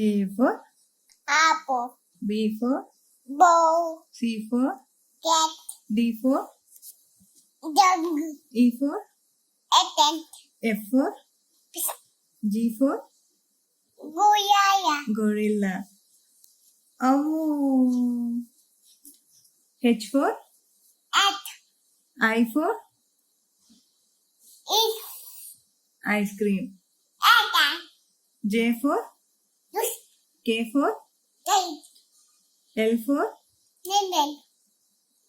A for apple, B for bowl, C for cat, D for dog, E for elephant, F for G for gorilla. Oh. H for at, I for is, ice cream. at, J for use, K for take, L for nibble,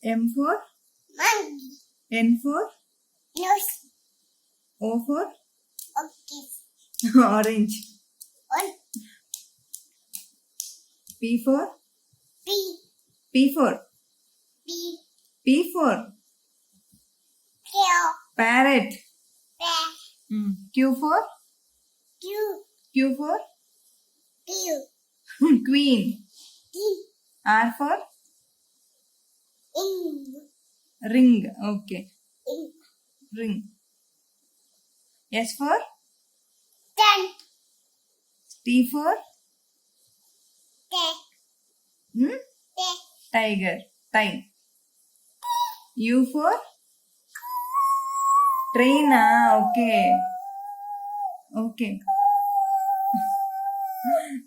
M for monkey, N for nose, O for okay, orange. on, P for P, P for B, P for Q, parrot. bear, Q for Q, for Q, queen. D, R for in, ring. Okay. in, Ring. S for ten, T for te, te, tiger. Time. U for train. Okay. Okay.